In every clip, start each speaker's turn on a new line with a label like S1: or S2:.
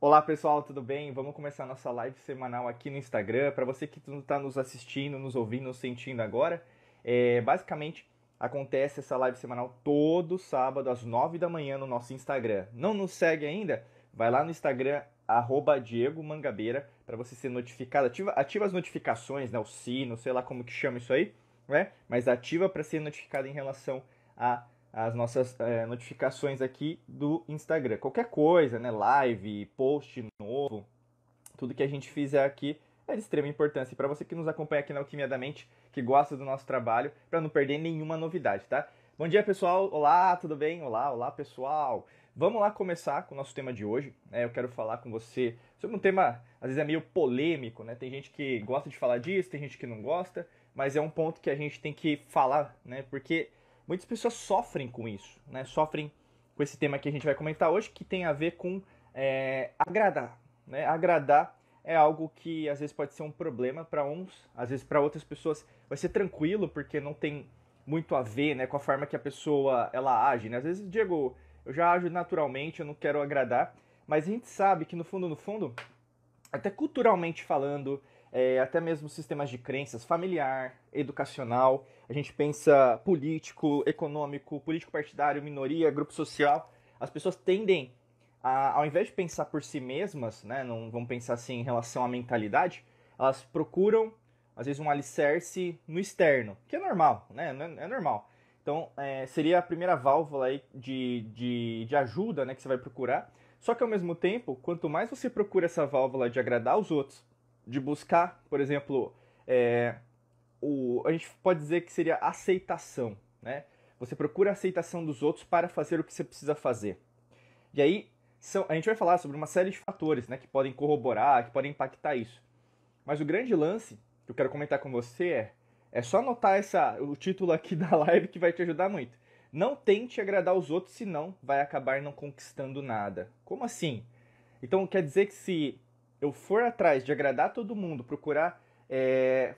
S1: Olá pessoal, tudo bem? Vamos começar nossa live semanal aqui no Instagram. Para você que está nos assistindo, nos ouvindo, nos sentindo agora, basicamente acontece essa live semanal todo sábado às 9 da manhã no nosso Instagram. Não nos segue ainda? Vai lá no Instagram, Diego Mangabeira, para você ser notificado. Ativa as notificações, né? O sino, sei lá como que chama isso aí, né? Mas ativa para ser notificado em relação a as nossas notificações aqui do Instagram. Qualquer coisa, né? Live, post novo, tudo que a gente fizer aqui é de extrema importância. E para você que nos acompanha aqui na Alquimia da Mente, que gosta do nosso trabalho, para não perder nenhuma novidade, tá? Bom dia, pessoal. Olá, tudo bem? Olá, pessoal. Vamos lá começar com o nosso tema de hoje. Eu quero falar com você sobre um tema, às vezes é meio polêmico, né? Tem gente que gosta de falar disso, tem gente que não gosta, mas é um ponto que a gente tem que falar, né? Porque muitas pessoas sofrem com isso, né? Sofrem com esse tema que a gente vai comentar hoje, que tem a ver com agradar, né? Agradar é algo que às vezes pode ser um problema para uns, às vezes para outras pessoas vai ser tranquilo, porque não tem muito a ver, né, com a forma que a pessoa ela age, né? Às vezes, Diego, eu já ajo naturalmente, eu não quero agradar, mas a gente sabe que no fundo, até culturalmente falando, até mesmo sistemas de crenças familiar, educacional, a gente pensa político, econômico, político partidário, minoria, grupo social, as pessoas tendem ao invés de pensar por si mesmas, né, não vamos pensar assim em relação à mentalidade, elas procuram às vezes um alicerce no externo, que é normal, né, é normal. Então, seria a primeira válvula aí de ajuda, né, que você vai procurar. Só que ao mesmo tempo, quanto mais você procura essa válvula de agradar os outros, de buscar, por exemplo, a gente pode dizer que seria aceitação, né? Você procura a aceitação dos outros para fazer o que você precisa fazer. E aí, a gente vai falar sobre uma série de fatores, né, que podem corroborar, que podem impactar isso. Mas o grande lance que eu quero comentar com você é só anotar o título aqui da live que vai te ajudar muito. Não tente agradar os outros, senão vai acabar não conquistando nada. Como assim? Então quer dizer que se eu for atrás de agradar todo mundo, procurar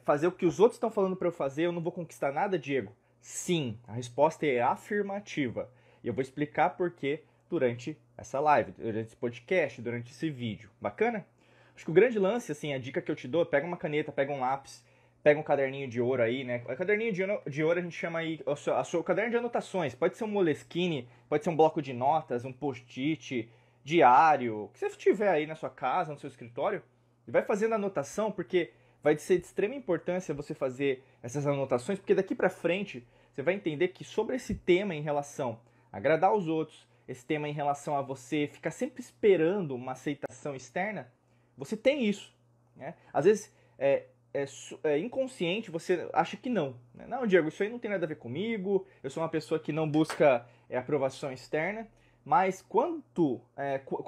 S1: fazer o que os outros estão falando para eu fazer, eu não vou conquistar nada, Diego? Sim, a resposta é afirmativa. E eu vou explicar por quê durante essa live, durante esse podcast, durante esse vídeo. Bacana? Acho que o grande lance, assim, a dica que eu te dou, pega uma caneta, pega um lápis, pega um caderninho de ouro aí, né? O caderninho de ouro a gente chama aí, o caderno de anotações. Pode ser um Moleskine, pode ser um bloco de notas, um post-it, diário, o que você tiver aí na sua casa, no seu escritório. E vai fazendo anotação, porque vai ser de extrema importância você fazer essas anotações, porque daqui pra frente você vai entender que sobre esse tema em relação a agradar os outros, esse tema em relação a você ficar sempre esperando uma aceitação externa, você tem isso, né? Às vezes inconsciente, você acha que não, né? Não, Diego, isso aí não tem nada a ver comigo, eu sou uma pessoa que não busca aprovação externa, mas quando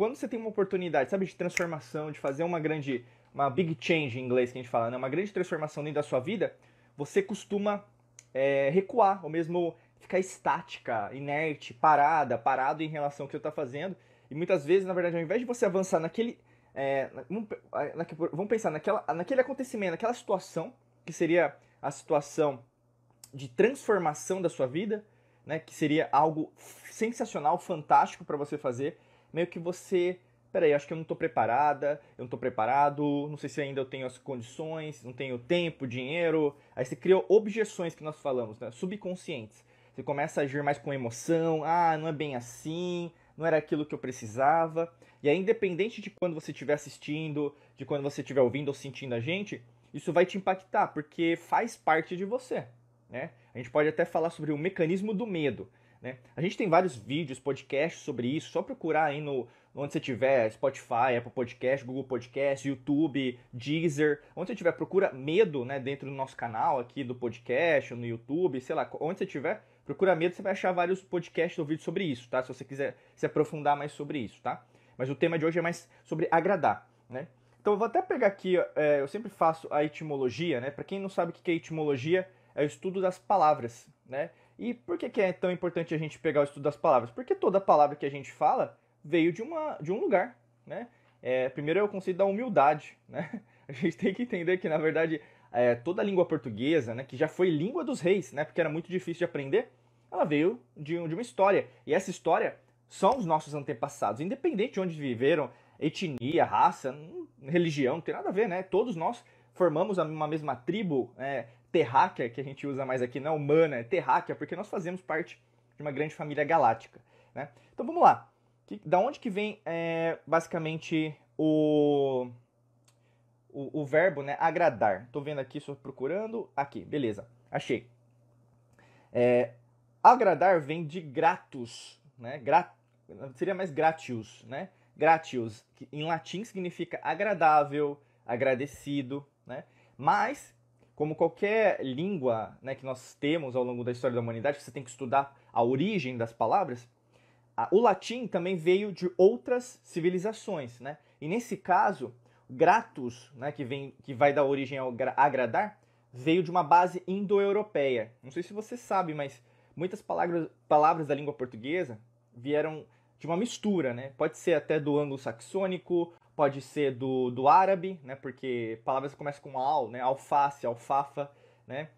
S1: você tem uma oportunidade, sabe, de transformação, de fazer uma big change em inglês que a gente fala, né? Uma grande transformação dentro da sua vida, você costuma recuar, ou mesmo ficar estática, inerte, parado em relação ao que você está fazendo, e muitas vezes, na verdade, ao invés de você avançar vamos pensar naquele acontecimento, naquela situação, que seria a situação de transformação da sua vida, né, que seria algo sensacional, fantástico para você fazer, meio que você, peraí, acho que eu não estou preparada, eu não estou preparado, não sei se ainda eu tenho as condições, não tenho tempo, dinheiro, aí você cria objeções que nós falamos, né, subconscientes. Você começa a agir mais com emoção, não é bem assim, não era aquilo que eu precisava. E aí, independente de quando você estiver assistindo, de quando você estiver ouvindo ou sentindo a gente, isso vai te impactar, porque faz parte de você, né? A gente pode até falar sobre o mecanismo do medo, né? A gente tem vários vídeos, podcasts sobre isso, só procurar aí onde você tiver, Spotify, Apple Podcast, Google Podcast, YouTube, Deezer, onde você tiver, procura medo, né, dentro do nosso canal aqui do podcast, ou no YouTube, sei lá, onde você tiver, procura medo, você vai achar vários podcasts ou vídeos sobre isso, tá? Se você quiser se aprofundar mais sobre isso, tá? Mas o tema de hoje é mais sobre agradar, né? Então eu vou até pegar aqui, eu sempre faço a etimologia, né? Para quem não sabe o que é etimologia, é o estudo das palavras, né? E por que é tão importante a gente pegar o estudo das palavras? Porque toda palavra que a gente fala veio de um lugar, né? Primeiro é o conceito da humildade, né? A gente tem que entender que, na verdade, toda a língua portuguesa, né, que já foi língua dos reis, né, porque era muito difícil de aprender, ela veio de uma história. E essa história são os nossos antepassados, independente de onde viveram, etnia, raça, religião, não tem nada a ver, né? Todos nós formamos uma mesma tribo, terráquea, que a gente usa mais aqui, não é humana, é terráquea, porque nós fazemos parte de uma grande família galáctica, né? Então vamos lá. Da onde que vem basicamente o verbo, né, agradar? Estou vendo aqui, estou procurando. Aqui, beleza, achei. Agradar vem de gratus, né? Seria mais gratius, né? Gratius, que em latim significa agradável, agradecido, né? Mas, como qualquer língua, né, que nós temos ao longo da história da humanidade, você tem que estudar a origem das palavras, o latim também veio de outras civilizações, né? E nesse caso, gratus, né, que vai dar origem ao agradar, veio de uma base indo-europeia. Não sei se você sabe, mas muitas palavras da língua portuguesa vieram de uma mistura, né? Pode ser até do anglo-saxônico, pode ser do árabe, né? Porque palavras que começam com al, né? Alface, alfafa, né?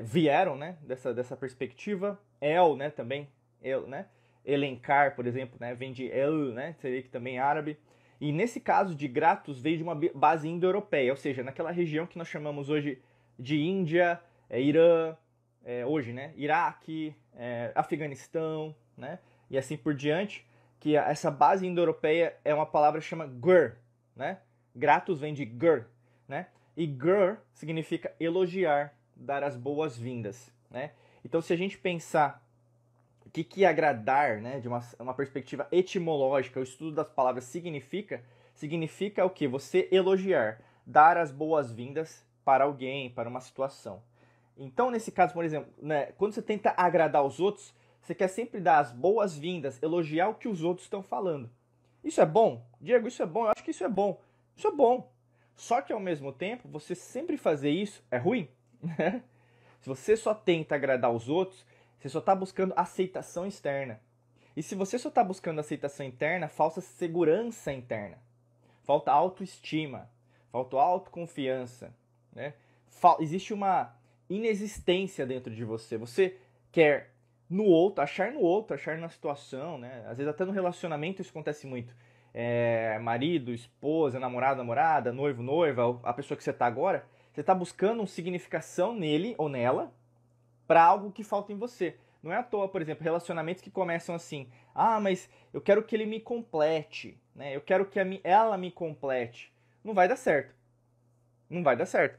S1: Vieram, né? Dessa perspectiva. El, né? Também, el, né? Elencar, por exemplo, né? Vem de el, né? Seria que também é árabe. E nesse caso de gratus veio de uma base indo-europeia, ou seja, naquela região que nós chamamos hoje de Índia, Irã, hoje, né? Iraque, Afeganistão, né? E assim por diante, que essa base indo-europeia é uma palavra que chama gur, né? Gratus vem de gur, né? E gur significa elogiar, dar as boas-vindas, né? Então, se a gente pensar o que agradar, né, de uma perspectiva etimológica, o estudo das palavras significa o quê? Você elogiar, dar as boas-vindas para alguém, para uma situação. Então, nesse caso, por exemplo, né, quando você tenta agradar os outros, você quer sempre dar as boas-vindas, elogiar o que os outros estão falando. Isso é bom? Diego, isso é bom? Eu acho que isso é bom. Isso é bom. Só que, ao mesmo tempo, você sempre fazer isso é ruim. Se você só tenta agradar os outros, você só está buscando aceitação externa. E se você só está buscando aceitação interna, falta segurança interna. Falta autoestima. Falta autoconfiança. Né? Existe uma inexistência dentro de você. Você quer no outro, achar na situação, né? Às vezes até no relacionamento isso acontece muito. Marido, esposa, namorado, namorada, noivo, noiva, a pessoa que você está agora, você está buscando uma significação nele ou nela para algo que falta em você. Não é à toa, por exemplo, relacionamentos que começam assim: ah, mas eu quero que ele me complete, né? Eu quero que ela me complete. Não vai dar certo. Não vai dar certo.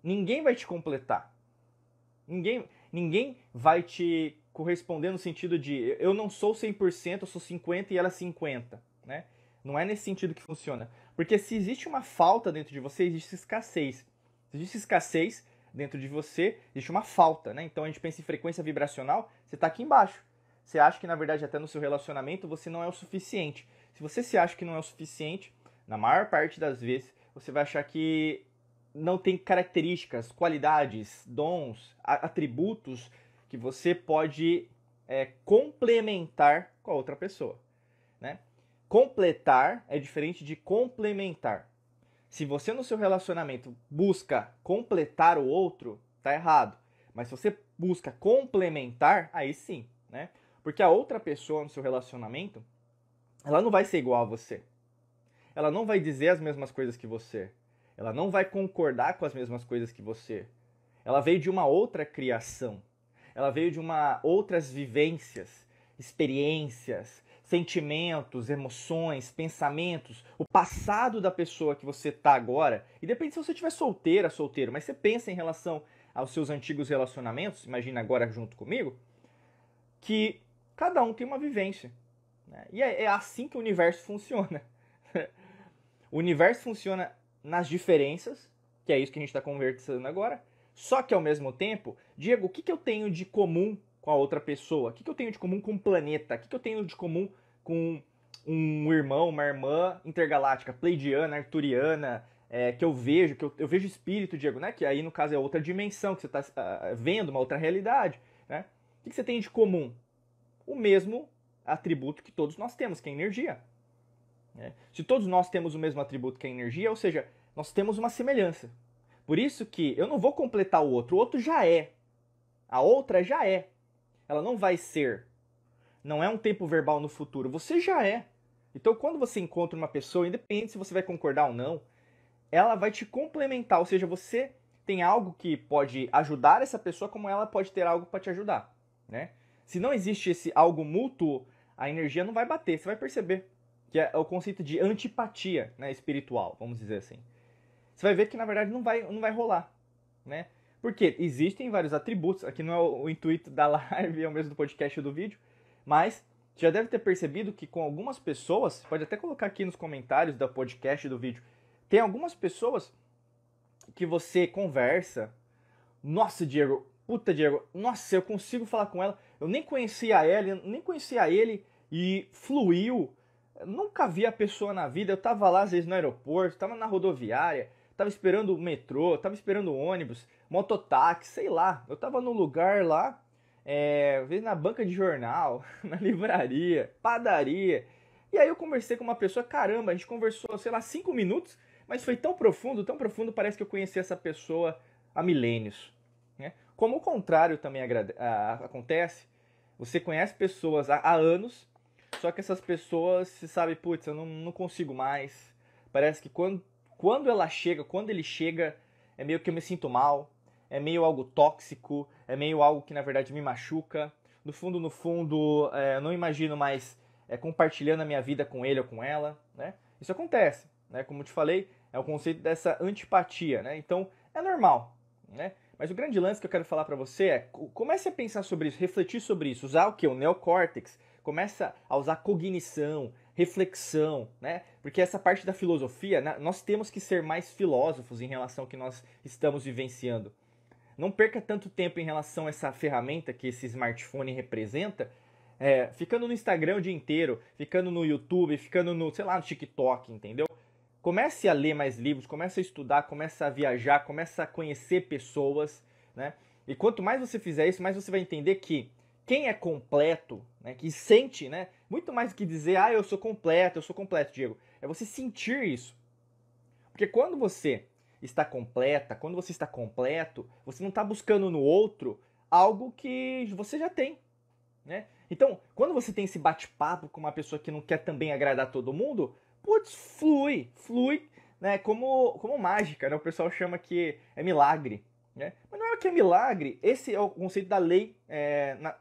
S1: Ninguém vai te completar. Ninguém vai te corresponder no sentido de eu não sou 100%, eu sou 50% e ela é 50%, né? Não é nesse sentido que funciona. Porque se existe uma falta dentro de você, existe escassez. Se existe escassez dentro de você, existe uma falta, né? Então a gente pensa em frequência vibracional, você está aqui embaixo. Você acha que, na verdade, até no seu relacionamento, você não é o suficiente. Se você se acha que não é o suficiente, na maior parte das vezes, você vai achar que não tem características, qualidades, dons, atributos que você pode complementar com a outra pessoa, né? Completar é diferente de complementar. Se você no seu relacionamento busca completar o outro, tá errado. Mas se você busca complementar, aí sim, né? Porque a outra pessoa no seu relacionamento, ela não vai ser igual a você. Ela não vai dizer as mesmas coisas que você. Ela não vai concordar com as mesmas coisas que você. Ela veio de uma outra criação. Ela veio de outras vivências, experiências, sentimentos, emoções, pensamentos, o passado da pessoa que você está agora. E depende se você estiver solteira, solteiro, mas você pensa em relação aos seus antigos relacionamentos, imagina agora junto comigo, que cada um tem uma vivência. Né? E é assim que o universo funciona. O universo funciona nas diferenças, que é isso que a gente está conversando agora, só que ao mesmo tempo, Diego, o que eu tenho de comum com a outra pessoa? O que eu tenho de comum com o planeta? O que eu tenho de comum com um irmão, uma irmã intergaláctica, pleidiana, arturiana, que eu vejo espírito, Diego, né? Que aí no caso é outra dimensão, que você está vendo, uma outra realidade, né? O que você tem de comum? O mesmo atributo que todos nós temos, que é a energia. Se todos nós temos o mesmo atributo que a energia, ou seja, nós temos uma semelhança. Por isso que eu não vou completar o outro já é. A outra já é. Ela não vai ser. Não é um tempo verbal no futuro, você já é. Então, quando você encontra uma pessoa, independente se você vai concordar ou não, ela vai te complementar, ou seja, você tem algo que pode ajudar essa pessoa, como ela pode ter algo para te ajudar, né? Se não existe esse algo mútuo, a energia não vai bater, você vai perceber que é o conceito de antipatia, né, espiritual, vamos dizer assim. Você vai ver que na verdade não vai rolar, né? Porque existem vários atributos, aqui não é o intuito da live, é o mesmo do podcast ou do vídeo, mas você já deve ter percebido que com algumas pessoas, pode até colocar aqui nos comentários do podcast e do vídeo, tem algumas pessoas que você conversa, nossa, Diego, puta, Diego, nossa, eu consigo falar com ela, eu nem conhecia ela, nem conhecia ele, e fluiu, eu nunca vi a pessoa na vida, eu tava lá às vezes no aeroporto, tava na rodoviária, tava esperando o metrô, tava esperando o ônibus, mototáxi, sei lá, eu tava num lugar lá, às vezes na banca de jornal, na livraria, padaria, e aí eu conversei com uma pessoa, caramba, a gente conversou, sei lá, 5 minutos, mas foi tão profundo, parece que eu conheci essa pessoa há milênios. Né? Como o contrário também acontece, você conhece pessoas há anos, só que essas pessoas se sabe, putz, eu não consigo mais. Parece que quando ela chega, quando ele chega, é meio que eu me sinto mal, é meio algo tóxico, é meio algo que na verdade me machuca. No fundo, eu não imagino mais compartilhando a minha vida com ele ou com ela. Né? Isso acontece. Né? Como eu te falei, é o conceito dessa antipatia. Né? Então, é normal. Né? Mas o grande lance que eu quero falar para você é, comece a pensar sobre isso, refletir sobre isso, usar o que? O neocórtex. Começa a usar cognição, reflexão, né? Porque essa parte da filosofia, né? Nós temos que ser mais filósofos em relação ao que nós estamos vivenciando. Não perca tanto tempo em relação a essa ferramenta que esse smartphone representa, ficando no Instagram o dia inteiro, ficando no YouTube, ficando no, sei lá, no TikTok, entendeu? Comece a ler mais livros, comece a estudar, comece a viajar, comece a conhecer pessoas, né? E quanto mais você fizer isso, mais você vai entender que quem é completo, né, que sente, né, muito mais do que dizer, eu sou completo, Diego, é você sentir isso. Porque quando você está completa, quando você está completo, você não está buscando no outro algo que você já tem, né? Então, quando você tem esse bate-papo com uma pessoa que não quer também agradar todo mundo, putz, flui, né? Como mágica, né? O pessoal chama que é milagre, né? Mas não é que é milagre, esse é o conceito da lei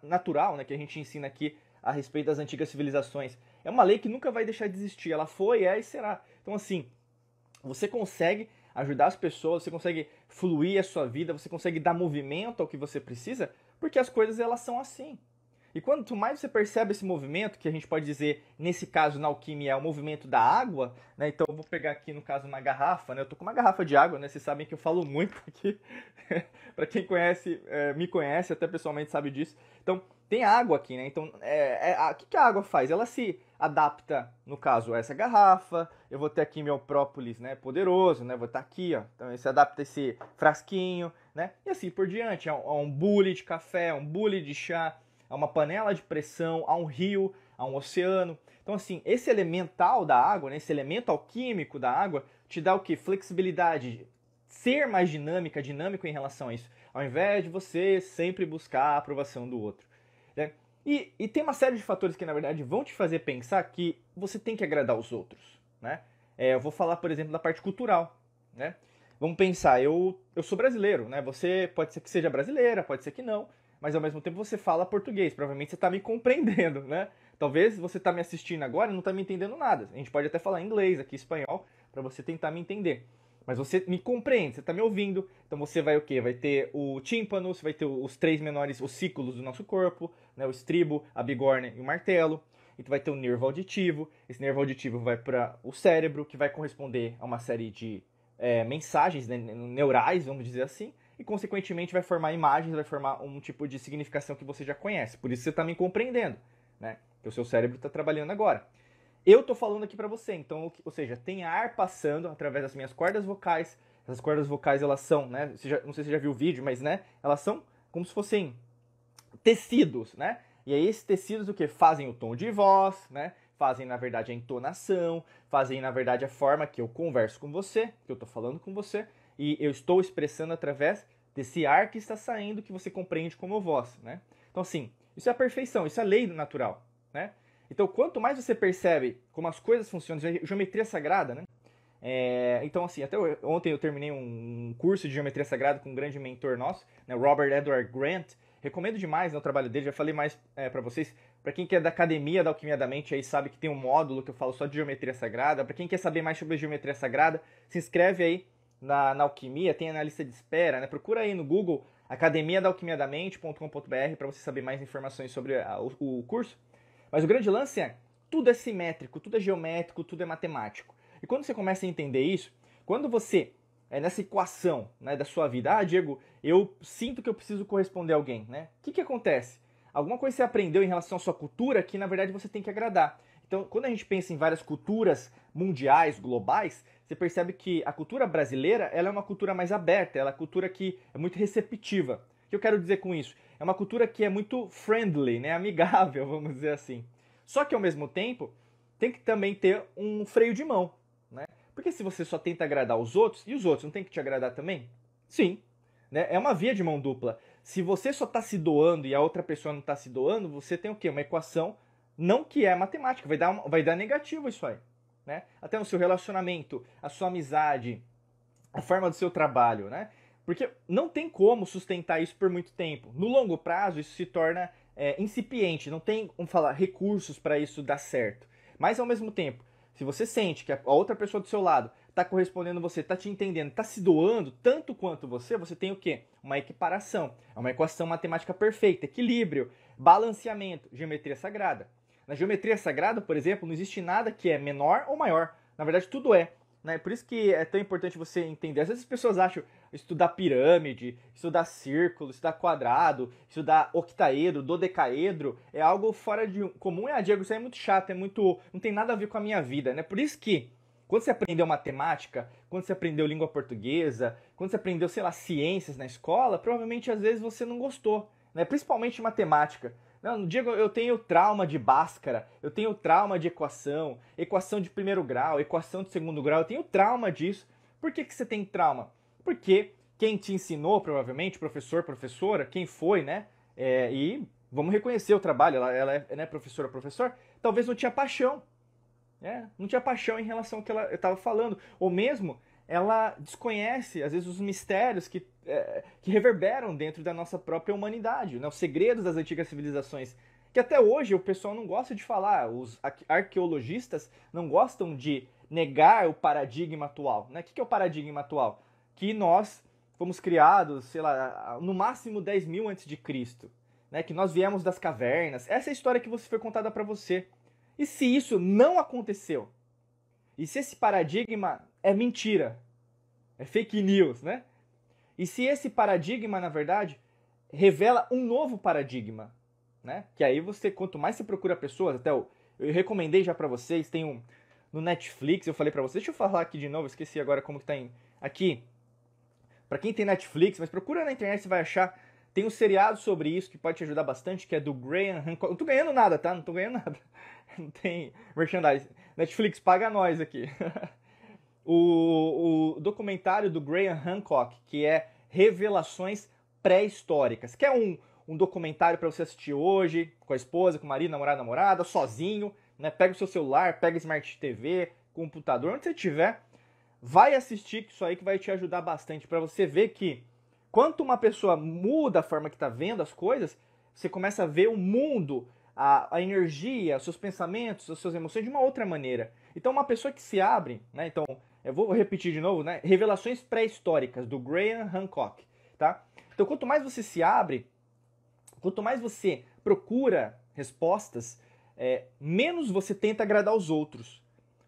S1: natural, né? Que a gente ensina aqui a respeito das antigas civilizações. É uma lei que nunca vai deixar de existir, ela foi, e será. Então, assim, você consegue ajudar as pessoas, você consegue fluir a sua vida, você consegue dar movimento ao que você precisa, porque as coisas elas são assim. E quanto mais você percebe esse movimento, que a gente pode dizer, nesse caso na alquimia, é o movimento da água, né? Então eu vou pegar aqui no caso uma garrafa, né? Eu tô com uma garrafa de água, né? Vocês sabem que eu falo muito aqui. Para quem conhece, me conhece, até pessoalmente sabe disso. Então, tem água aqui, né? Então, o que a água faz? Ela se adapta, no caso, a essa garrafa. Eu vou ter aqui meu própolis, né? Poderoso, né? Vou estar aqui, ó. Então, ele se adapta a esse frasquinho, né? E assim por diante. A um bule de café, um bule de chá, a uma panela de pressão, a um rio, a um oceano. Então, assim, esse elemental da água, né, esse elemento alquímico da água, te dá o quê? Flexibilidade, ser mais dinâmico em relação a isso, ao invés de você sempre buscar a aprovação do outro. Né? E tem uma série de fatores que, na verdade, vão te fazer pensar que você tem que agradar os outros. Né? Eu vou falar, por exemplo, da parte cultural. Né? Vamos pensar, eu sou brasileiro, né? Você pode ser que seja brasileira, pode ser que não, mas ao mesmo tempo você fala português, provavelmente você está me compreendendo, né? Talvez você está me assistindo agora e não está me entendendo nada. A gente pode até falar inglês aqui, espanhol, para você tentar me entender. Mas você me compreende, você está me ouvindo, então você vai o quê? Vai ter o tímpano, você vai ter os 3 menores ossículos do nosso corpo, né? O estribo, a bigorna e o martelo. E tu vai ter o nervo auditivo, esse nervo auditivo vai para o cérebro, que vai corresponder a uma série de mensagens, né, neurais, vamos dizer assim, e consequentemente vai formar imagens, vai formar um tipo de significação que você já conhece. Por isso você está me compreendendo, né? Que o seu cérebro está trabalhando agora. Eu estou falando aqui para você, então, ou seja, tem ar passando através das minhas cordas vocais. Essas cordas vocais, elas são, né? Não sei se você já viu o vídeo, mas, né? Elas são como se fossem tecidos, né? E aí esses tecidos o que? Fazem o tom de voz, né? Fazem, na verdade, a entonação, fazem, na verdade, a forma que eu converso com você, que eu estou falando com você, e eu estou expressando através desse ar que está saindo, que você compreende como voz, né? Então, assim, isso é a perfeição, isso é a lei natural, né? Então, quanto mais você percebe como as coisas funcionam, geometria sagrada, né? Então, assim, ontem eu terminei um curso de geometria sagrada com um grande mentor nosso, né, Robert Edward Grant. Recomendo demais, né, o trabalho dele, já falei mais para vocês. Para quem quer da academia da Alquimia da Mente, aí sabe que tem um módulo que eu falo só de geometria sagrada. Para quem quer saber mais sobre geometria sagrada, se inscreve aí na Alquimia, tem na lista de espera, né? Procura aí no Google academia da alquimia da mente.com.br para você saber mais informações sobre o curso. Mas o grande lance é, tudo é simétrico, tudo é geométrico, tudo é matemático. E quando você começa a entender isso, quando você, nessa equação, né, da sua vida, Diego, eu sinto que eu preciso corresponder a alguém, né? O que acontece? Alguma coisa você aprendeu em relação à sua cultura que, na verdade, você tem que agradar. Então, quando a gente pensa em várias culturas mundiais, globais, você percebe que a cultura brasileira ela é uma cultura mais aberta, ela é uma cultura que é muito receptiva. O que eu quero dizer com isso? É uma cultura que é muito friendly, né, amigável, vamos dizer assim. Só que, ao mesmo tempo, tem que também ter um freio de mão, né? Porque se você só tenta agradar os outros, e os outros não tem que te agradar também? Sim, né? É uma via de mão dupla. Se você só está se doando e a outra pessoa não está se doando, você tem o quê? Uma equação não que é matemática, vai dar negativo isso aí, né? Até no seu relacionamento, a sua amizade, a forma do seu trabalho, né? Porque não tem como sustentar isso por muito tempo. No longo prazo, isso se torna incipiente, não tem, vamos falar, recursos para isso dar certo. Mas, ao mesmo tempo, se você sente que a outra pessoa do seu lado está correspondendo a você, está te entendendo, está se doando tanto quanto você tem o quê? Uma equiparação. É uma equação matemática perfeita, equilíbrio, balanceamento, geometria sagrada. Na geometria sagrada, por exemplo, não existe nada que é menor ou maior. Na verdade, tudo é. Né? Por isso que é tão importante você entender. Às vezes as pessoas acham estudar pirâmide, estudar círculo, estudar quadrado, estudar octaedro, dodecaedro, é algo fora de comum. Diego, isso aí é muito chato, não tem nada a ver com a minha vida. Né? Por isso que quando você aprendeu matemática, quando você aprendeu língua portuguesa, quando você aprendeu, sei lá, ciências na escola, provavelmente às vezes você não gostou. Né? Principalmente matemática. Não, Diego, eu tenho trauma de Bhaskara, eu tenho trauma de equação, equação de primeiro grau, equação de segundo grau, eu tenho trauma disso. Por que você tem trauma? Porque quem te ensinou, provavelmente, professor, professora, quem foi, né? E vamos reconhecer o trabalho, ela é, né, professora, professor, talvez não tinha paixão. Não tinha paixão em relação ao que ela estava falando. Ou mesmo, ela desconhece, às vezes, os mistérios que reverberam dentro da nossa própria humanidade, né? Os segredos das antigas civilizações, que até hoje o pessoal não gosta de falar, os arqueologistas não gostam de negar o paradigma atual. Né? O que é o paradigma atual? Que nós fomos criados, sei lá, no máximo 10 mil antes de Cristo, né? Que nós viemos das cavernas. Essa é a história que foi contada para você. E se isso não aconteceu? E se esse paradigma é mentira? É fake news, né? E se esse paradigma, na verdade, revela um novo paradigma, né? Que aí você, quanto mais você procura pessoas, eu recomendei já pra vocês, tem no Netflix, eu falei pra vocês, deixa eu falar aqui de novo, esqueci agora como que tá aqui. Pra quem tem Netflix, mas procura na internet, você vai achar, tem um seriado sobre isso que pode te ajudar bastante, que é do Graham Hancock. Não tô ganhando nada, tá? Não tô ganhando nada. Não tem merchandising. Netflix, paga nós aqui. O documentário do Graham Hancock, que é Revelações Pré-Históricas, que é um documentário para você assistir hoje, com a esposa, com o marido, namorada, sozinho, né? Pega o seu celular, pega Smart TV, computador, onde você estiver, vai assistir isso aí que vai te ajudar bastante para você ver que quanto uma pessoa muda a forma que está vendo as coisas, você começa a ver o mundo, a energia, os seus pensamentos, as suas emoções de uma outra maneira. Então uma pessoa que se abre, né? Então, eu vou repetir de novo, né? Revelações pré-históricas, do Graham Hancock, tá? Então, quanto mais você se abre, quanto mais você procura respostas, menos você tenta agradar os outros.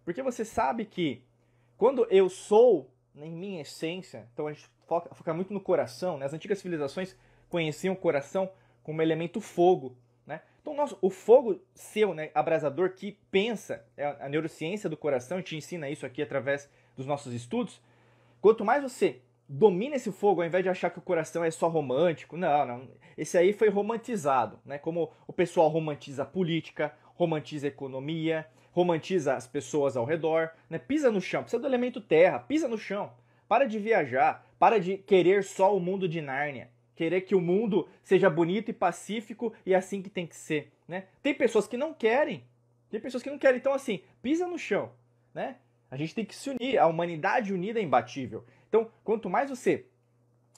S1: Porque você sabe que quando eu sou, em minha essência, então a gente foca muito no coração, né? As antigas civilizações conheciam o coração como elemento fogo, né? Então, o fogo seu, né, abrasador, que pensa, a neurociência do coração, te ensina isso aqui através dos nossos estudos. Quanto mais você domina esse fogo, ao invés de achar que o coração é só romântico, não. Esse aí foi romantizado, né? Como o pessoal romantiza a política, romantiza a economia, romantiza as pessoas ao redor, né? Pisa no chão, precisa do elemento terra, pisa no chão. Para de viajar, para de querer só o mundo de Nárnia. Querer que o mundo seja bonito e pacífico e assim que tem que ser, né? Tem pessoas que não querem, tem pessoas que não querem. Então, assim, pisa no chão, né? A gente tem que se unir. A humanidade unida é imbatível. Então, quanto mais você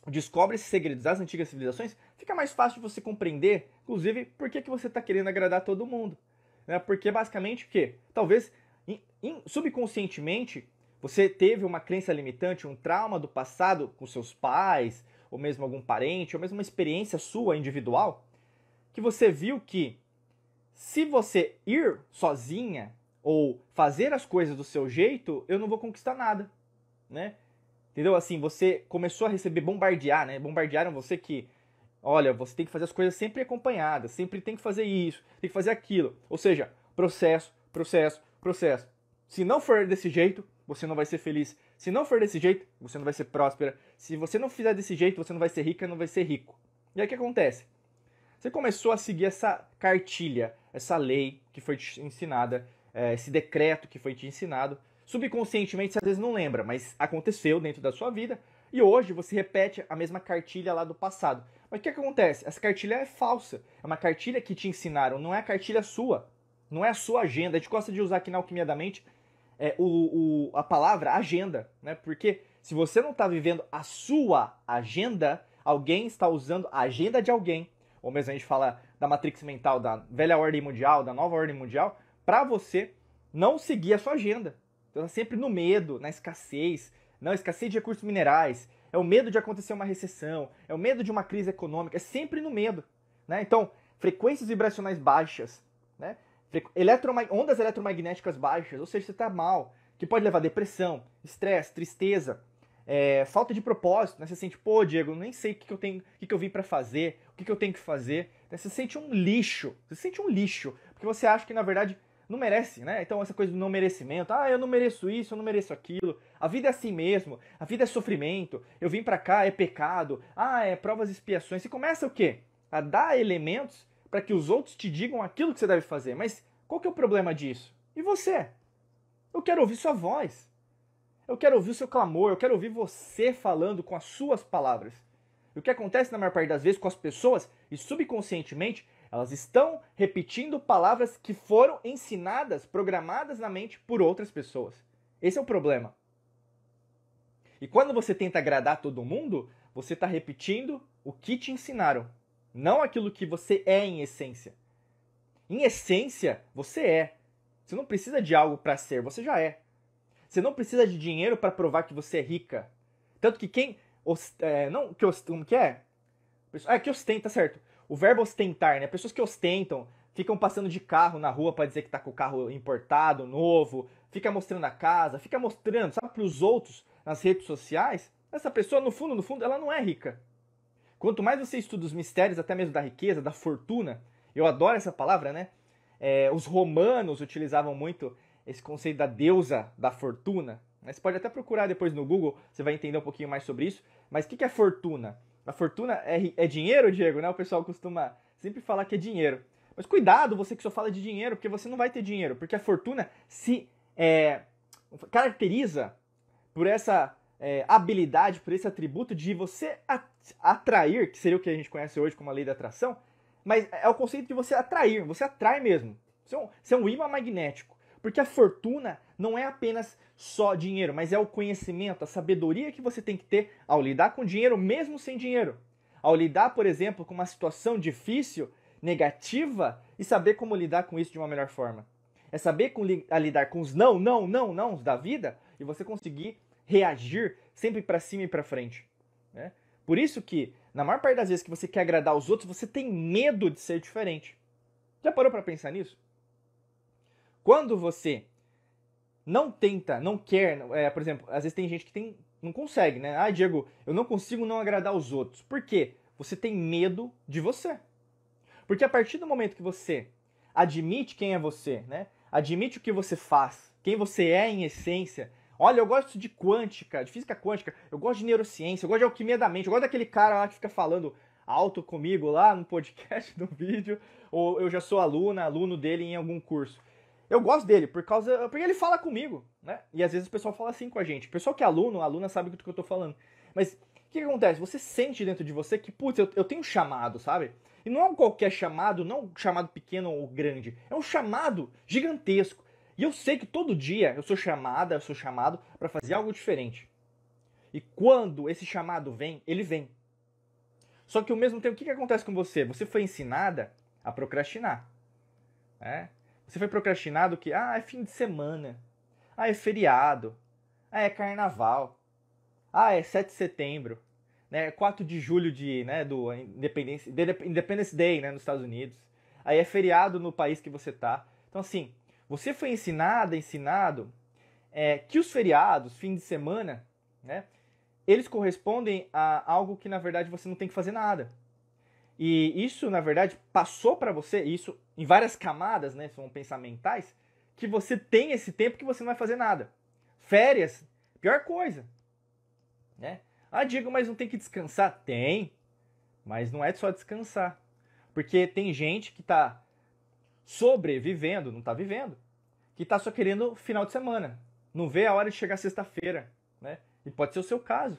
S1: descobre esses segredos das antigas civilizações, fica mais fácil de você compreender, inclusive, por que você está querendo agradar todo mundo. Né? Porque, basicamente, o quê? Talvez, subconscientemente, você teve uma crença limitante, um trauma do passado com seus pais, ou mesmo algum parente, ou mesmo uma experiência sua individual, que você viu que se você ir sozinha ou fazer as coisas do seu jeito, eu não vou conquistar nada, né? Entendeu? Assim, você começou a receber bombardear, né? Bombardearam você que, olha, você tem que fazer as coisas sempre acompanhadas, sempre tem que fazer isso, tem que fazer aquilo. Ou seja, processo, processo, processo. Se não for desse jeito, você não vai ser feliz. Se não for desse jeito, você não vai ser próspera. Se você não fizer desse jeito, você não vai ser rica, não vai ser rico. E aí o que acontece? Você começou a seguir essa cartilha, essa lei que foi te ensinada, esse decreto que foi te ensinado. Subconscientemente você às vezes não lembra, mas aconteceu dentro da sua vida. E hoje você repete a mesma cartilha lá do passado. Mas o que acontece? Essa cartilha é falsa. É uma cartilha que te ensinaram, não é a cartilha sua. Não é a sua agenda. A gente gosta de usar aqui na Alquimia da Mente a palavra agenda, né? Porque se você não está vivendo a sua agenda, alguém está usando a agenda de alguém, ou mesmo a gente fala da matrix mental, da velha ordem mundial, da nova ordem mundial, para você não seguir a sua agenda. Então tá sempre no medo, na escassez, não, escassez de recursos minerais, é o medo de acontecer uma recessão, é o medo de uma crise econômica, é sempre no medo, né? Então, frequências vibracionais baixas, né? Ondas eletromagnéticas baixas, ou seja, você está mal, que pode levar a depressão, estresse, tristeza, falta de propósito, né? Você sente, pô, Diego, nem sei o que eu vim para fazer, o que eu tenho que fazer. Você sente um lixo, porque você acha que, na verdade, não merece, né? Então, essa coisa do não merecimento, eu não mereço isso, eu não mereço aquilo, a vida é assim mesmo, a vida é sofrimento, eu vim para cá, é pecado, é provas e expiações. Você começa o quê? A dar elementos para que os outros te digam aquilo que você deve fazer. Mas qual que é o problema disso? E você? Eu quero ouvir sua voz. Eu quero ouvir o seu clamor. Eu quero ouvir você falando com as suas palavras. E o que acontece na maior parte das vezes com as pessoas, e subconscientemente, elas estão repetindo palavras que foram ensinadas, programadas na mente por outras pessoas. Esse é o problema. E quando você tenta agradar todo mundo, você está repetindo o que te ensinaram. Não aquilo que você é em essência. Em essência, você é. Você não precisa de algo para ser, você já é. Você não precisa de dinheiro para provar que você é rica. Tanto que quem... como que é? Que ostenta, certo. O verbo ostentar, né? Pessoas que ostentam, ficam passando de carro na rua para dizer que tá com o carro importado, novo, fica mostrando a casa, fica mostrando, sabe, para os outros nas redes sociais. Essa pessoa, no fundo, ela não é rica. Quanto mais você estuda os mistérios, até mesmo da riqueza, da fortuna, eu adoro essa palavra, né? Os romanos utilizavam muito esse conceito da deusa da fortuna. Você pode até procurar depois no Google, você vai entender um pouquinho mais sobre isso. Mas o que é fortuna? A fortuna é dinheiro, Diego, né? O pessoal costuma sempre falar que é dinheiro. Mas cuidado, você que só fala de dinheiro, porque você não vai ter dinheiro. Porque a fortuna se caracteriza por essa habilidade, por esse atributo de você atrair, que seria o que a gente conhece hoje como a lei da atração, mas é o conceito de você atrair, você atrai mesmo. Você é um imã magnético. Porque a fortuna não é apenas só dinheiro, mas é o conhecimento, a sabedoria que você tem que ter ao lidar com dinheiro, mesmo sem dinheiro. Ao lidar, por exemplo, com uma situação difícil, negativa, e saber como lidar com isso de uma melhor forma. É saber lidar com os não da vida e você conseguir reagir sempre para cima e para frente. Né? Por isso que, na maior parte das vezes que você quer agradar os outros, você tem medo de ser diferente. Já parou para pensar nisso? Quando você não tenta, não quer, por exemplo, às vezes tem gente que não consegue, né? Diego, eu não consigo não agradar os outros. Por quê? Você tem medo de você. Porque a partir do momento que você admite quem é você, né? Admite o que você faz, quem você é em essência. Olha, eu gosto de quântica, de física quântica, eu gosto de neurociência, eu gosto de alquimia da mente, eu gosto daquele cara lá que fica falando alto comigo lá no podcast, no vídeo, ou eu já sou aluno dele em algum curso. Eu gosto dele porque ele fala comigo, né? E às vezes o pessoal fala assim com a gente. O pessoal que é aluno, aluna sabe do que eu tô falando. Mas o que acontece? Você sente dentro de você que, putz, eu tenho um chamado, sabe? E não é um qualquer chamado, não um chamado pequeno ou grande. É um chamado gigantesco. E eu sei que todo dia eu sou chamado para fazer algo diferente. E quando esse chamado vem, ele vem. Só que ao mesmo tempo, o que acontece com você? Você foi ensinada a procrastinar. Né? Você foi procrastinado que, é fim de semana. É feriado. É carnaval. É 7 de setembro. Né? 4 de julho do Independence Day, né, nos Estados Unidos. Aí é feriado no país que você tá. Então assim, você foi ensinado que os feriados, fim de semana, né, eles correspondem a algo que na verdade você não tem que fazer nada. E isso, na verdade, passou para você, isso em várias camadas, né, são pensamentais, que você tem esse tempo que você não vai fazer nada. Férias, pior coisa. Né? Diego, mas não tem que descansar? Tem, mas não é só descansar. Porque tem gente que tá sobrevivendo, não tá vivendo, que tá só querendo final de semana. Não vê a hora de chegar sexta-feira, né? E pode ser o seu caso.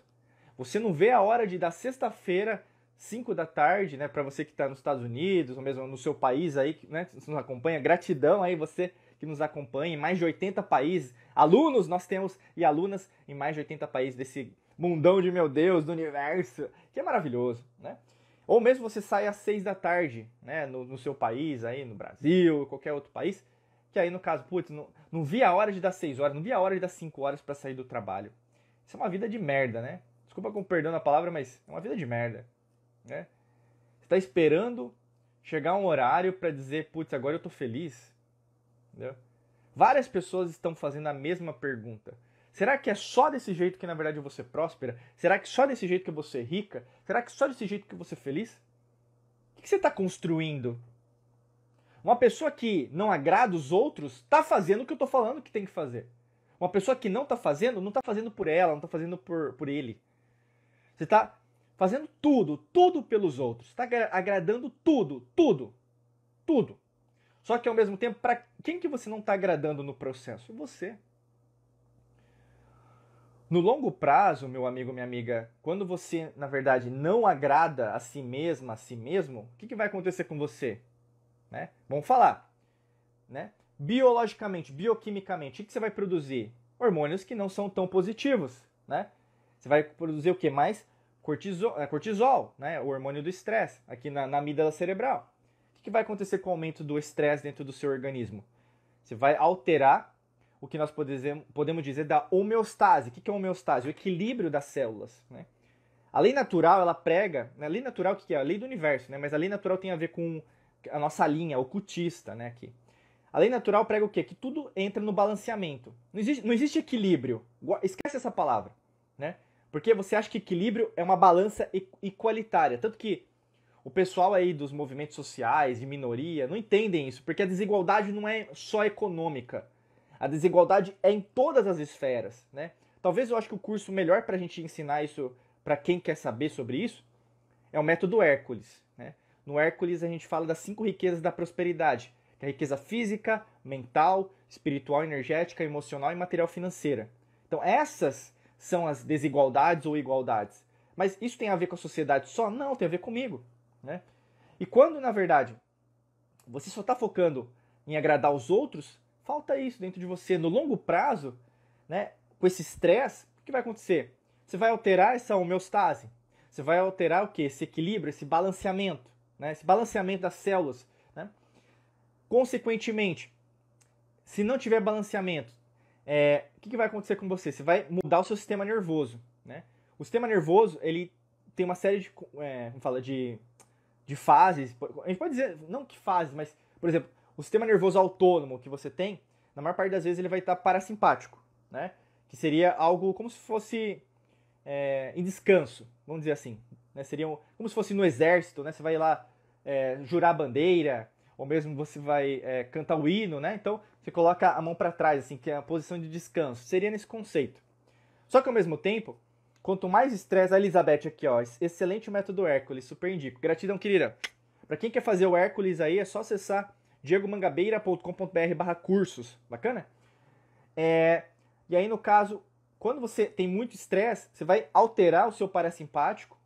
S1: Você não vê a hora de dar sexta-feira, 5 da tarde, né? Para você que está nos Estados Unidos, ou mesmo no seu país aí, né? Que nos acompanha. Gratidão aí você que nos acompanha em mais de 80 países. Alunos nós temos e alunas em mais de 80 países desse mundão de meu Deus, do universo, que é maravilhoso, né? Ou mesmo você sai às 6 da tarde, né? No seu país aí, no Brasil, qualquer outro país, que aí no caso, putz, não vi a hora de dar 6 horas, não vi a hora de dar 5 horas para sair do trabalho. Isso é uma vida de merda, né? Desculpa com perdão na palavra, mas é uma vida de merda. Né? Você está esperando chegar um horário para dizer, putz, agora eu tô feliz. Entendeu? Várias pessoas estão fazendo a mesma pergunta. Será que é só desse jeito que na verdade você próspera? Será que só desse jeito que você é rica? Será que só desse jeito que você é feliz? O que você está construindo? Uma pessoa que não agrada os outros está fazendo o que eu estou falando que tem que fazer. Uma pessoa que não está fazendo por ela, não está fazendo por ele. Você está fazendo tudo pelos outros. Está agradando tudo. Só que ao mesmo tempo, para quem que você não está agradando no processo? Você. No longo prazo, meu amigo, minha amiga, quando você, na verdade, não agrada a si mesma, a si mesmo, o que vai acontecer com você? Né? Vamos falar. Né? Biologicamente, bioquimicamente, o que você vai produzir? Hormônios que não são tão positivos. Né? Você vai produzir o que mais? Cortisol, né? O hormônio do estresse, aqui na amígdala cerebral. O que vai acontecer com o aumento do estresse dentro do seu organismo? Você vai alterar o que nós podemos dizer da homeostase. O que é homeostase? O equilíbrio das células. Né? A lei natural, ela prega... A lei natural, o que é? A lei do universo, né? Mas a lei natural tem a ver com a nossa linha ocultista, né? Aqui. A lei natural prega o quê? Que tudo entra no balanceamento. Não existe equilíbrio. Esquece essa palavra. Né? Porque você acha que equilíbrio é uma balança igualitária. Tanto que o pessoal aí dos movimentos sociais, de minoria, não entendem isso. Porque a desigualdade não é só econômica. A desigualdade é em todas as esferas. Né? Talvez eu acho que o curso melhor para a gente ensinar isso, para quem quer saber sobre isso, é o método Hércules. Né? No Hércules a gente fala das 5 riquezas da prosperidade. Que é a riqueza física, mental, espiritual, energética, emocional e material financeira. Então essas são as desigualdades ou igualdades. Mas isso tem a ver com a sociedade só? Não, tem a ver comigo. Né? E quando, na verdade, você só está focando em agradar os outros, falta isso dentro de você. No longo prazo, né, com esse estresse, o que vai acontecer? Você vai alterar essa homeostase. Você vai alterar o quê? Esse equilíbrio, esse balanceamento. Né? Esse balanceamento das células. Né? Consequentemente, se não tiver balanceamento, o que vai acontecer com você? Você vai mudar o seu sistema nervoso. Né? O sistema nervoso, ele tem uma série de fases. A gente pode dizer, não que fases, mas, por exemplo, o sistema nervoso autônomo que você tem, na maior parte das vezes ele vai estar parasimpático. Né? Que seria algo como se fosse em descanso, vamos dizer assim. Né? Seria como se fosse no exército, né? Você vai lá jurar a bandeira, ou mesmo você vai cantar o hino, né? Então você coloca a mão para trás, assim, que é a posição de descanso. Seria nesse conceito. Só que ao mesmo tempo, quanto mais estresse, a Elizabeth aqui, ó, excelente método Hércules, super indico. Gratidão, querida. Para quem quer fazer o Hércules aí, é só acessar diegomangabeira.com.br/cursos. Bacana? E aí, no caso, quando você tem muito estresse, você vai alterar o seu parasimpático,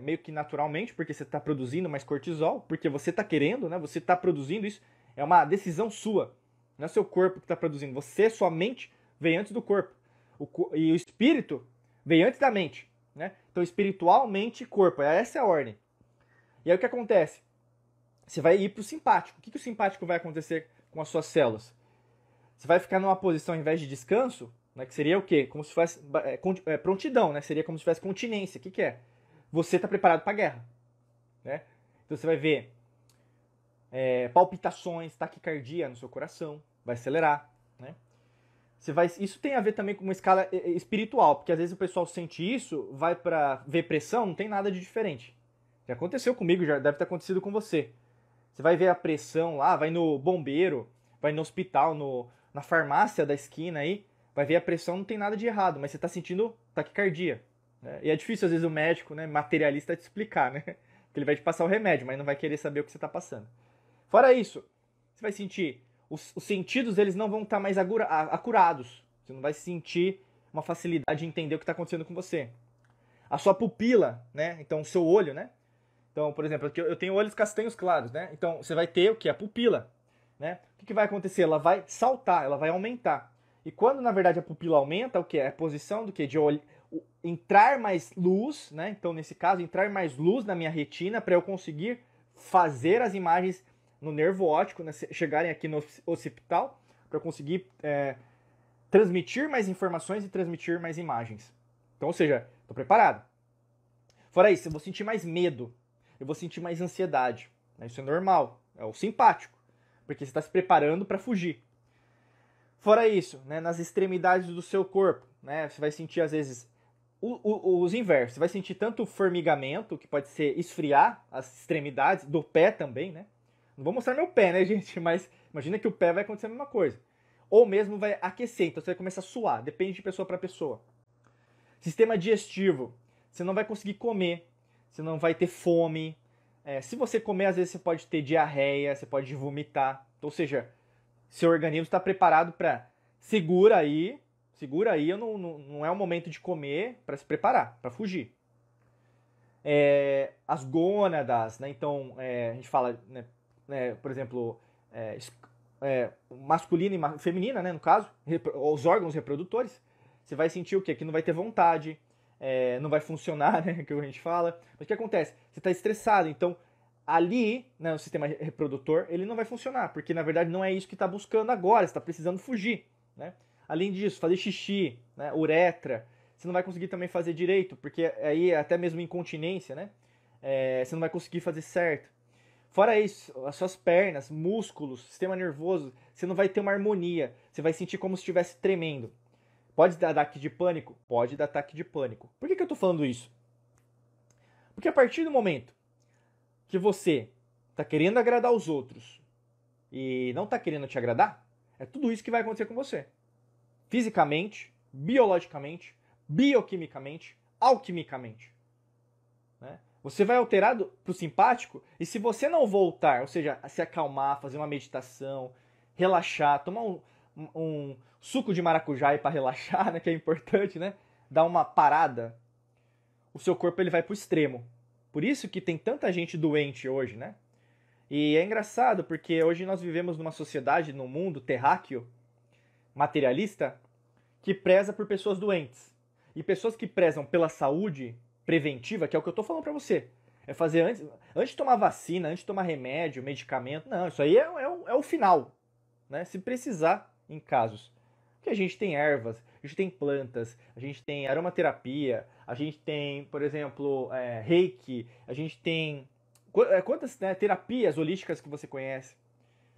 S1: meio que naturalmente, porque você está produzindo mais cortisol, porque você está querendo, né? Você está produzindo isso. É uma decisão sua. Não é seu corpo que está produzindo. Você, sua mente, vem antes do corpo. E o espírito vem antes da mente. Né? Então, espiritual, mente e corpo. Essa é a ordem. E aí o que acontece? Você vai ir para o simpático. O que o simpático vai acontecer com as suas células? Você vai ficar numa posição, ao invés de descanso, né, que seria o quê? Como se fosse prontidão, né? Seria como se tivesse continência. O que é? Você está preparado para a guerra. Né? Então você vai ver palpitações, taquicardia no seu coração, vai acelerar. Né? Isso tem a ver também com uma escala espiritual, porque às vezes o pessoal sente isso, vai para ver pressão, não tem nada de diferente. Já aconteceu comigo, já deve ter acontecido com você. Você vai ver a pressão lá, vai no bombeiro, vai no hospital, na farmácia da esquina aí, vai ver a pressão, não tem nada de errado, mas você está sentindo taquicardia. Né? E é difícil, às vezes, o médico, né, materialista, te explicar, né? Porque ele vai te passar o remédio, mas não vai querer saber o que você está passando. Fora isso, você vai sentir, os sentidos eles não vão estar mais acurados. Você não vai sentir uma facilidade de entender o que está acontecendo com você. A sua pupila, né? Então, o seu olho, né? Então, por exemplo, eu tenho olhos castanhos claros, né? Então, você vai ter o que? A pupila. Né? O que vai acontecer? Ela vai saltar, ela vai aumentar. E quando, na verdade, a pupila aumenta, o que? É a posição do que? De entrar mais luz, né? Então, nesse caso, entrar mais luz na minha retina para eu conseguir fazer as imagens no nervo óptico, né? Chegarem aqui no occipital, para eu conseguir transmitir mais informações e transmitir mais imagens. Então, ou seja, estou preparado. Fora isso, eu vou sentir mais medo, eu vou sentir mais ansiedade. Isso é normal, é o simpático, porque você está se preparando para fugir. Fora isso, né, nas extremidades do seu corpo, né, você vai sentir às vezes os inversos. Você vai sentir tanto formigamento, que pode ser esfriar as extremidades, do pé também, né? Não vou mostrar meu pé, né, gente? Mas imagina que o pé vai acontecer a mesma coisa. Ou mesmo vai aquecer, então você vai começar a suar, depende de pessoa para pessoa. Sistema digestivo, você não vai conseguir comer, você não vai ter fome. Se você comer, às vezes você pode ter diarreia, você pode vomitar. Ou seja, seu organismo está preparado para segura aí, não é o momento de comer, para se preparar, para fugir. As gônadas, né? Então a gente fala, né, por exemplo, masculina e feminina, né, no caso, os órgãos reprodutores. Você vai sentir o quê? Que não vai ter vontade, não vai funcionar, né, que a gente fala. Mas o que acontece? Você está estressado, então ali, né, o sistema reprodutor, ele não vai funcionar, porque na verdade não é isso que está buscando agora, você está precisando fugir. Né? Além disso, fazer xixi, né, uretra, você não vai conseguir também fazer direito, porque aí até mesmo incontinência, né, você não vai conseguir fazer certo. Fora isso, as suas pernas, músculos, sistema nervoso, você não vai ter uma harmonia, você vai sentir como se estivesse tremendo. Pode dar ataque de pânico? Pode dar ataque de pânico. Por que eu estou falando isso? Porque a partir do momento que você está querendo agradar os outros e não está querendo te agradar, é tudo isso que vai acontecer com você. Fisicamente, biologicamente, bioquimicamente, alquimicamente. Né? Você vai alterado para o simpático e se você não voltar, ou seja, se acalmar, fazer uma meditação, relaxar, tomar um suco de maracujá para relaxar, né, que é importante, né? Dar uma parada, o seu corpo ele vai para o extremo. Por isso que tem tanta gente doente hoje, né? E é engraçado porque hoje nós vivemos numa sociedade, num mundo terráqueo, materialista, que preza por pessoas doentes. E pessoas que prezam pela saúde preventiva, que é o que eu estou falando para você. É fazer antes de tomar vacina, antes de tomar remédio, medicamento. Não, isso aí é o final. Né? Se precisar, em casos. Porque a gente tem ervas, a gente tem plantas, a gente tem aromaterapia, a gente tem, por exemplo, reiki, a gente tem... Quantas, né, terapias holísticas que você conhece?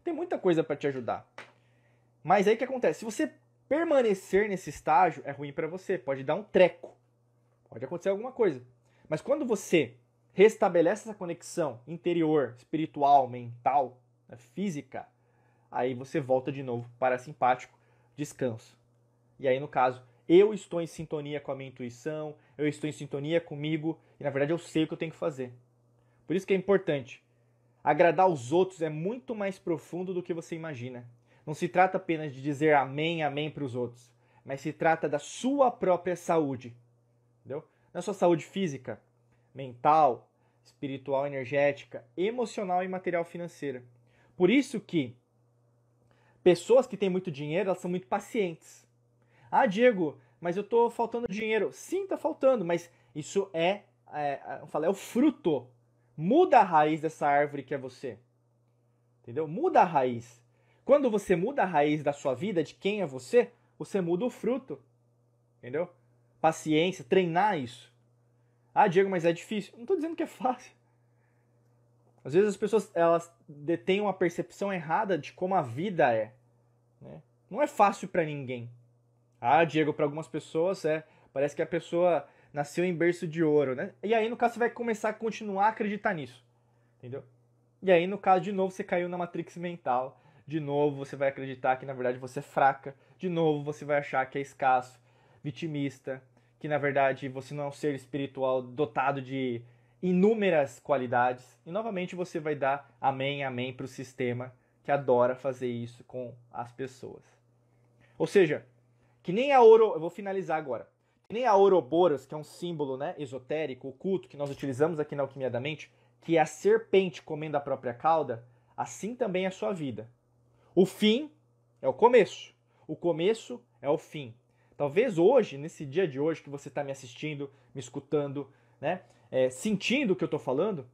S1: Tem muita coisa para te ajudar. Mas aí o que acontece? Se você permanecer nesse estágio, é ruim para você. Pode dar um treco. Pode acontecer alguma coisa. Mas quando você restabelece essa conexão interior, espiritual, mental, né, física, aí você volta de novo para simpático, descanso. E aí, no caso, eu estou em sintonia com a minha intuição, eu estou em sintonia comigo, e na verdade eu sei o que eu tenho que fazer. Por isso que é importante. Agradar os outros é muito mais profundo do que você imagina. Não se trata apenas de dizer amém, amém para os outros, mas se trata da sua própria saúde. Entendeu? Não é só saúde física, mental, espiritual, energética, emocional e material financeira. Por isso que pessoas que têm muito dinheiro, elas são muito pacientes. Ah, Diego, mas eu tô faltando dinheiro. Sim, tá faltando, mas isso é o fruto. Muda a raiz dessa árvore que é você. Entendeu? Muda a raiz. Quando você muda a raiz da sua vida, de quem é você, você muda o fruto. Entendeu? Paciência, treinar isso. Ah, Diego, mas é difícil. Não tô dizendo que é fácil. Às vezes as pessoas elas detêm uma percepção errada de como a vida é. Né? Não é fácil para ninguém. Ah, Diego, para algumas pessoas parece que a pessoa nasceu em berço de ouro, né? E aí, no caso, você vai começar a continuar a acreditar nisso. Entendeu? E aí, no caso, de novo, você caiu na matrix mental. De novo, você vai acreditar que, na verdade, você é fraca. De novo, você vai achar que é escasso, vitimista, que, na verdade, você não é um ser espiritual dotado de inúmeras qualidades. E, novamente, você vai dar amém, amém para o sistema que adora fazer isso com as pessoas. Ou seja, que nem a eu vou finalizar agora. Que nem a Ouroboros, que é um símbolo, né, esotérico, oculto, que nós utilizamos aqui na Alquimia da Mente, que é a serpente comendo a própria cauda, assim também é a sua vida. O fim é o começo. O começo é o fim. Talvez hoje, nesse dia de hoje, que você está me assistindo, me escutando, né, sentindo o que eu estou falando,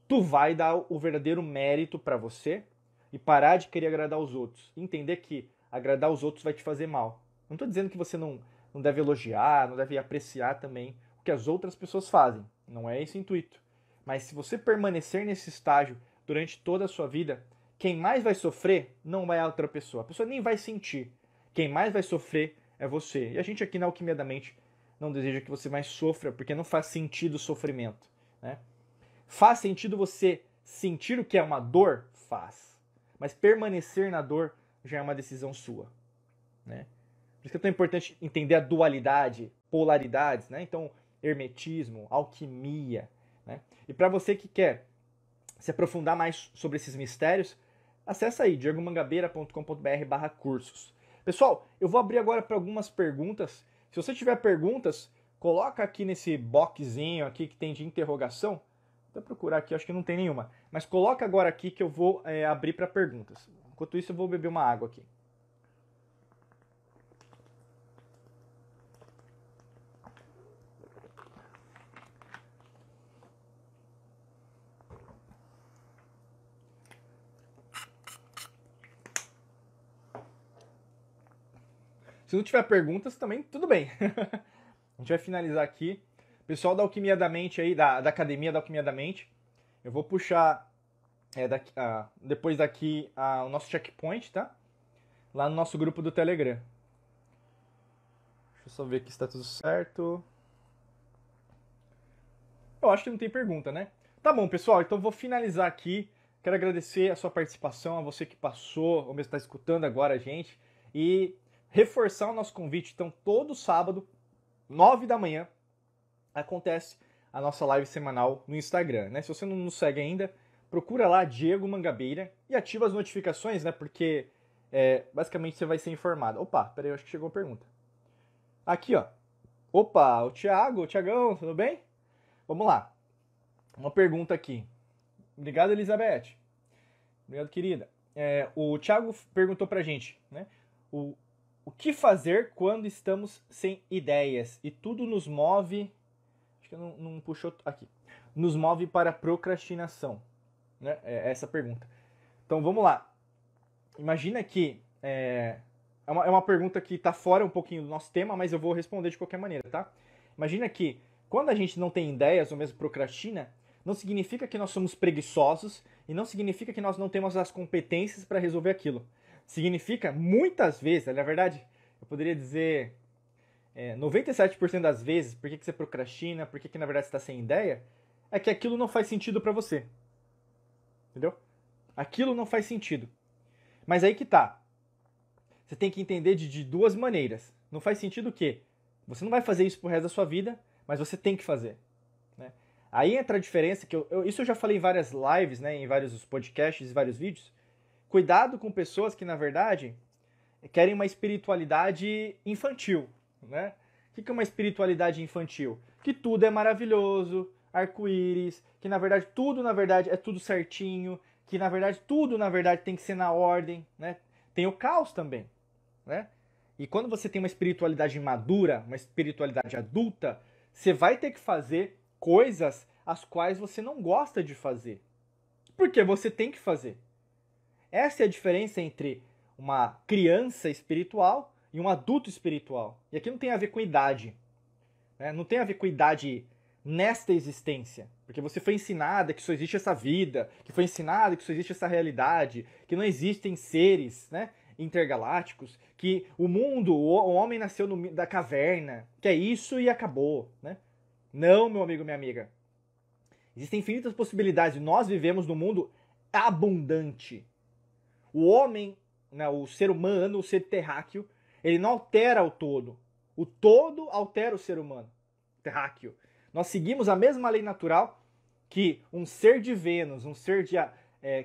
S1: tu vai dar o verdadeiro mérito para você e parar de querer agradar os outros. Entender que agradar os outros vai te fazer mal. Não estou dizendo que você não deve elogiar, não deve apreciar também o que as outras pessoas fazem. Não é esse o intuito. Mas se você permanecer nesse estágio durante toda a sua vida, quem mais vai sofrer não é a outra pessoa. A pessoa nem vai sentir. Quem mais vai sofrer é você. E a gente aqui na Alquimia da Mente não deseja que você mais sofra, porque não faz sentido o sofrimento. Né? Faz sentido você sentir o que é uma dor? Faz. Mas permanecer na dor já é uma decisão sua. Né? Por isso que é tão importante entender a dualidade, polaridades. Né? Então, hermetismo, alquimia. Né? E para você que quer se aprofundar mais sobre esses mistérios, acessa aí diegomangabeira.com.br/cursos. Pessoal, eu vou abrir agora para algumas perguntas. Se você tiver perguntas, coloca aqui nesse boxzinho aqui que tem de interrogação. Vou procurar aqui, acho que não tem nenhuma. Mas coloca agora aqui que eu vou abrir para perguntas. Enquanto isso, eu vou beber uma água aqui. Se não tiver perguntas, também tudo bem. A gente vai finalizar aqui. Pessoal da Alquimia da Mente aí, da Academia da Alquimia da Mente, eu vou puxar depois daqui o nosso checkpoint, tá? Lá no nosso grupo do Telegram. Deixa eu só ver aqui se está tudo certo. Eu acho que não tem pergunta, né? Tá bom, pessoal, então eu vou finalizar aqui. Quero agradecer a sua participação, a você que passou, ou mesmo está escutando agora a gente. E reforçar o nosso convite. Então, todo sábado, 9 da manhã, acontece a nossa live semanal no Instagram, né? Se você não nos segue ainda, procura lá Diego Mangabeira e ativa as notificações, né? Porque basicamente você vai ser informado. Opa, peraí, eu acho que chegou uma pergunta. Aqui, ó. Opa, o Tiagão, tudo bem? Vamos lá. Uma pergunta aqui. Obrigado, Elizabeth. Obrigado, querida. O Thiago perguntou pra gente, né? O que fazer quando estamos sem ideias e tudo nos move... Acho que não puxou aqui. Nos move para procrastinação. Né? É essa pergunta. Então, vamos lá. Imagina que... É uma pergunta que está fora um pouquinho do nosso tema, mas eu vou responder de qualquer maneira, tá? Imagina que quando a gente não tem ideias ou mesmo procrastina, não significa que nós somos preguiçosos e não significa que nós não temos as competências para resolver aquilo. Significa, muitas vezes, na verdade, eu poderia dizer 97% das vezes, por que você procrastina, por que na verdade você está sem ideia, é que aquilo não faz sentido para você. Entendeu? Aquilo não faz sentido. Mas aí que tá. Você tem que entender de duas maneiras. Não faz sentido o quê? Você não vai fazer isso pro resto da sua vida, mas você tem que fazer. Né? Aí entra a diferença, que isso eu já falei em várias lives, né, em vários podcasts e vários vídeos. Cuidado com pessoas que, na verdade, querem uma espiritualidade infantil. Né? O que é uma espiritualidade infantil? Que tudo é maravilhoso, arco-íris, que na verdade tudo é tudo certinho, que na verdade tudo tem que ser na ordem, né? Tem o caos também, né? E quando você tem uma espiritualidade madura, uma espiritualidade adulta, você vai ter que fazer coisas as quais você não gosta de fazer. Porque você tem que fazer. Essa é a diferença entre uma criança espiritual e um adulto espiritual. E aqui não tem a ver com idade, né? Não tem a ver com idade nesta existência. Porque você foi ensinada que só existe essa vida, que foi ensinada que só existe essa realidade, que não existem seres, né, intergalácticos, que o mundo, o homem nasceu da caverna, que é isso e acabou, né? Não, meu amigo, minha amiga. Existem infinitas possibilidades. Nós vivemos num mundo abundante. O homem, né, o ser humano, o ser terráqueo, ele não altera o todo. O todo altera o ser humano terráqueo. Nós seguimos a mesma lei natural que um ser de Vênus, um ser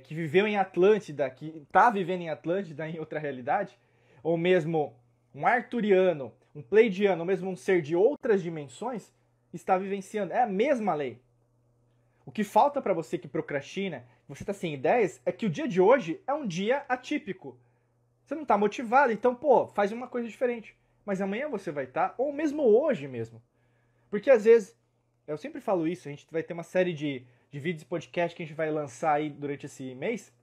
S1: que viveu em Atlântida, que está vivendo em Atlântida em outra realidade, ou mesmo um arturiano, um pleidiano, ou mesmo um ser de outras dimensões, está vivenciando. É a mesma lei. O que falta para você que procrastina, você está sem ideias, é que o dia de hoje é um dia atípico. Você não está motivado, então, faz uma coisa diferente. Mas amanhã você vai estar, ou mesmo hoje mesmo. Porque às vezes, eu sempre falo isso, a gente vai ter uma série de vídeos e podcast que a gente vai lançar aí durante esse mês.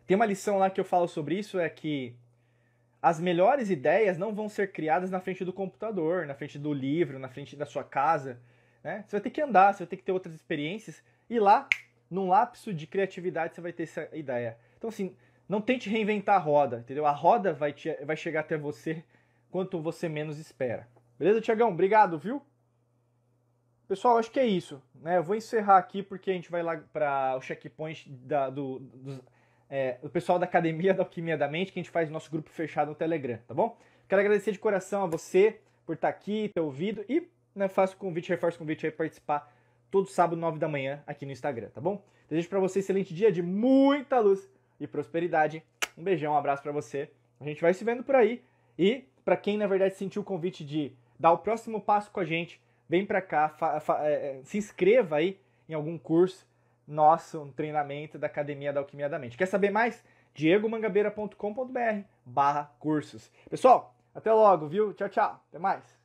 S1: Tem uma lição lá que eu falo sobre isso, é que as melhores ideias não vão ser criadas na frente do computador, na frente do livro, na frente da sua casa, né? Você vai ter que andar, você vai ter que ter outras experiências, e lá, num lapso de criatividade, você vai ter essa ideia. Então, assim, não tente reinventar a roda, entendeu? A roda vai chegar até você quanto você menos espera. Beleza, Tiagão? Obrigado, viu? Pessoal, acho que é isso, né? Eu vou encerrar aqui porque a gente vai lá para o checkpoint do pessoal da Academia da Alquimia da Mente, que a gente faz nosso grupo fechado no Telegram, tá bom? Quero agradecer de coração a você por estar aqui, ter ouvido e, né, faço o convite, reforço o convite aí para participar todo sábado, 9 da manhã, aqui no Instagram, tá bom? Desejo para você um excelente dia de muita luz e prosperidade. Um beijão, um abraço para você. A gente vai se vendo por aí. E para quem, na verdade, sentiu o convite de dar o próximo passo com a gente, vem para cá, se inscreva aí em algum curso nosso, um treinamento da Academia da Alquimia da Mente. Quer saber mais? diegomangabeira.com.br/cursos. Pessoal, até logo, viu? Tchau, tchau. Até mais.